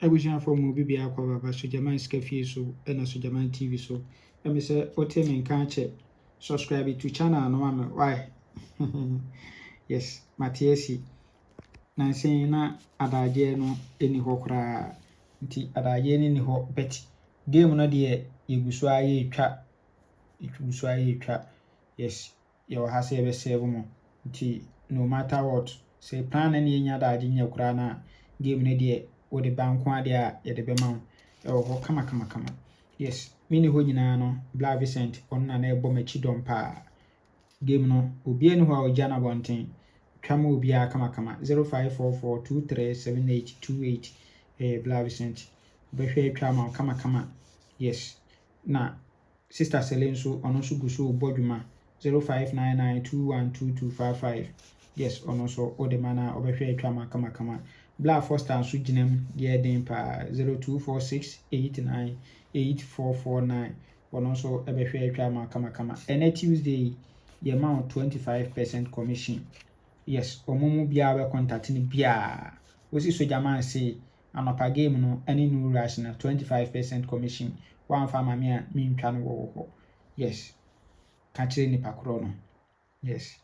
Ebusia for movie be akwa baba so German Scafi so and so German TV so. Let me say what me can check. Subscribe to channel no am why. Yes, Matiasi. Nansi na adaje no eni ho kra. Nti adaje ni ho bet. Game no de yeguso aye twa. Yes, your ha say be save mo. Nti no matter what, say plan any nya adaje nya kra na game no de wo de banko ade a ye de be ma ho kama. Yes, mini ho nyina no Bla Vicent on na ebo machi dom pa game no obi eni ho a ogya na bonten twama obi a kama 0544237828 Bla Vicent be hwe twama kama. Yes, na sister Selenso ono so guso bodwuma 0599212255. Yes, ono so odemana obehwe twama kama. Bla Foster nso ginam de den pa 0246898449 ono so ebehwe twama kama. Ene Tuesday ye ma 25% commission. Yes, omumu bia be contact ni bia osi soja man say anopa game no any new rush na 25% commission one farmer me a me ntwa no wo. Yes, ka kire ni pakro no. Yes,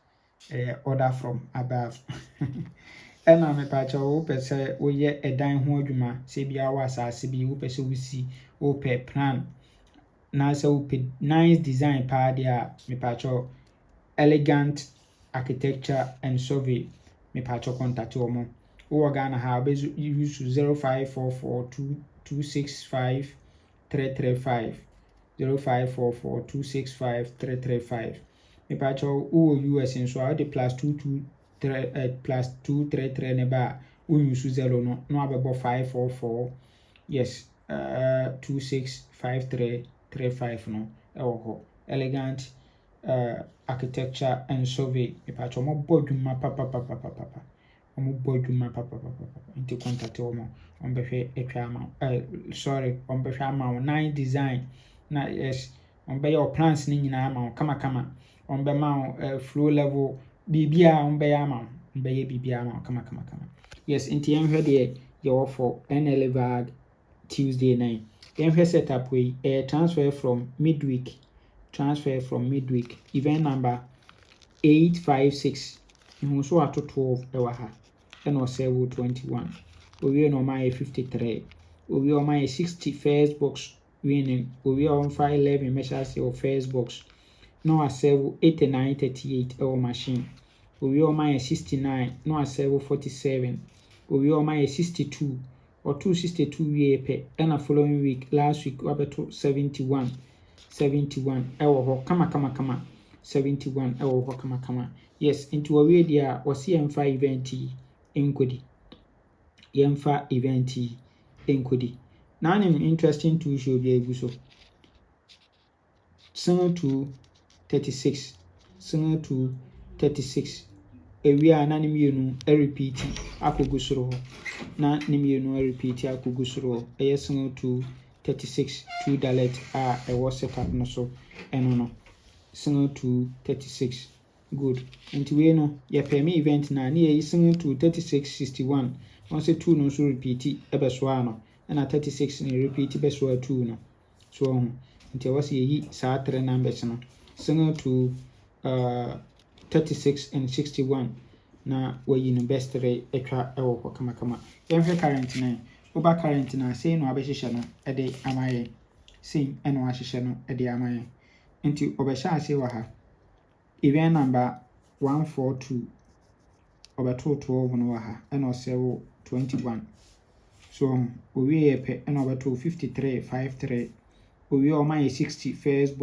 order from above. Ena me pa cha wo pese wo ye edan ho adwuma se bia wa asase bi wo pese wo si wo pe plan na se wo pe nice design pa dia me pa cha elegant architecture and survey me pa cho contact omo wo Ghana ha be use 05442265 0544265335 me pa cho wo US nso a de +233 ne ba wo use 0 no abebo 544 yes 265335 no ewo ho elegant architecture and survey me pa cho mo bodwuma papa omo bodwuma papa into contact omo on behwe etwa ama on behwe ama 9 design na yes on be your plans ni nyina ama kama on be ma flow level bibia on be ama on be bibia ama kama yes into yen hwe de your for NLVAD Tuesday night yen hwe setup we transfer from midweek event number 856 you so ato 12 ewa ha eno serve 21 owie no my 53 owie o my 60 first box winning owie on 511 measures your first box no a serve 8938 ewa machine owie o my 69 no a serve 47 owie o my 62 or 262 we pe and a following week last week wabeto 71 ewo ho kama 71 ewo ho kama yes into we dia wasi emfa event enkodi na anim interesting to show bi eguso single to 36 ewia na nim yenu repeat akogusoro na nim yenu repeat akogusoro single to 36 2 dalet ewo setup no so eno no single to 36 good and we no ye permit event na ye single to 3661 once 2 no so repeat ebeso ano na 36 ni repeat beso 2 no so nti was ye sa 3 numbers no single to 36 and 61 na we no best rate etwa ewo ko kama yen hwe current na oba current na say no abehye no e de amaye say eno ahye no e de amaye nti obehye ase wa ha event number 142 obeto 12 no wa ha eno sewo 21 so owie yepe eno obeto 5353 owie o my 60 first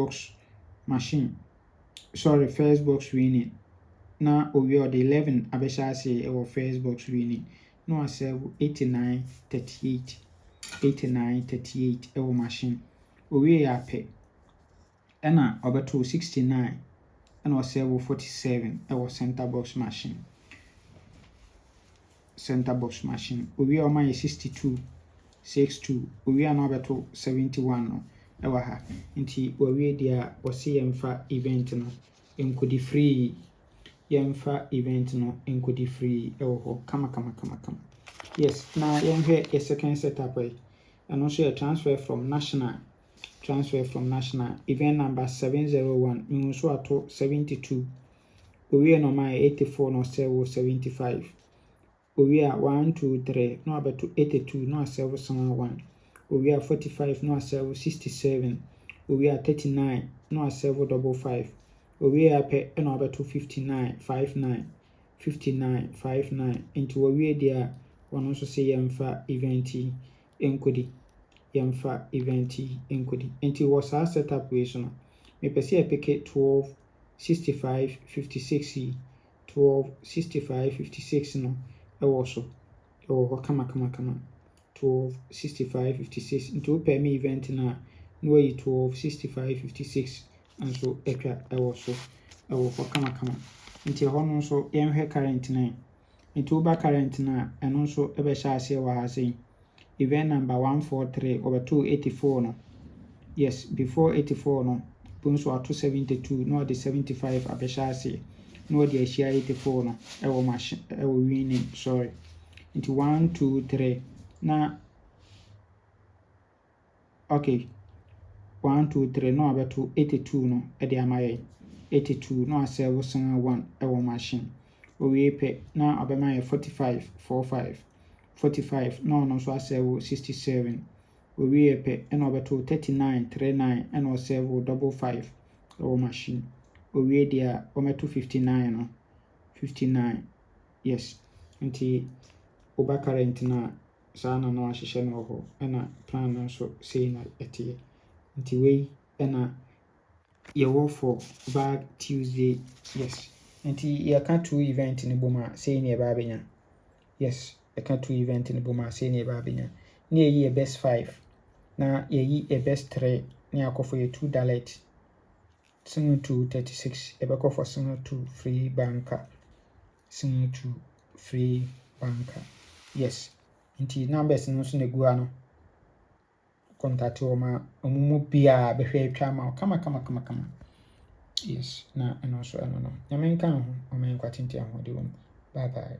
box winning na owie o the 11 abehye ase e first box winning no a sewo 8938 ewo machine owie yape ena obeto 69 and also 47 ewo center box machine owie o my 62 owie na obeto 71 no ewa ha nti owie dia wose yemfa event no enkodi free ewo ho kama Yes, na yɛnhwɛ yɛ second setup yi. Ɛno nso yɛ transfer from national. Event number 701. Mehu nso ato 72. Owie normal yɛ 84 na ɔsɛwo 75. Owie a 1, 2, 3 na wabɛto 82 na asɛwo san 1. Owie a 45 na asɛwo 67. Owie a 39 na asɛwo double 5. Owie a pɛ na wabɛto 59 59 59 59. Nti wɔwie deɛ a ɔno nso sɛ yɛmfa event yi nkɔdi. Nti wɔ saa setup wei so no, mepɛ sɛ yɛpeke 12 65 56 yi. 12 65 56 no ɛwɔ so. Ɛwɔ hɔ kama. 12 65 56. Nti wopɛ me event no a na wayi 12 65 56 nso atwa ɛwɔ so. Ɛwɔ hɔ kama. Nti ɛhɔ no nso yɛnhwɛ current no. Nti woba current no a ɛno nso ɛbɛhyɛ aseɛ wɔ ha sɛ event number 143 ɔbɛtoo 84 no. Yes, before 84 no bo nso ato 72 na ɔde 75 abɛhyɛ aseɛ na ɔde ahyia 84 no ɛwɔ winning, sorry. Nti 1 2 3 na okay, 1 2 3 na wabɛto 82 no ɛde ama yɛn. 82 na asɛwo san 1 ɛwɔ machine. Owie pɛ na abɛma yɛ 45 45. 45 na ɔno nso asɛwo 67. Owie pɛ ɛna ɔbɛto 39 39 ɛna ɔsɛwo double 5 ɛwɔ machine. Owie deɛ a ɔmɛto 59 no. 59, yes. Nti woba current no a saa na wahyehyɛ no wɔ hɔ ɛna plan no nso sei na ɛteɛ. Nti wei ɛna yɛwɔ for bag Tuesday, yes. Nti yɛka 2 event no bom a sei na yɛba abɛnya. Yes, yɛka 2 event no bom a sei na yɛba abɛnya. Na yɛyi yɛ best 5 na yɛyi yɛ best 3 na yɛakɔ for yɛ 2 dalet. Single 2 36 yɛbɛkɔ for single 2 free banker. Single 2 free banker. Yes. Nti numbers no nso na egu ano. Contact wɔn a ɔmo mu bia bɛhwɛ atwa ama kama. Yes, na ɛno nso ɛno no. Nyame nka ho, ɔmo nkwa tente ahoɔden wɔ mu. Bye bye.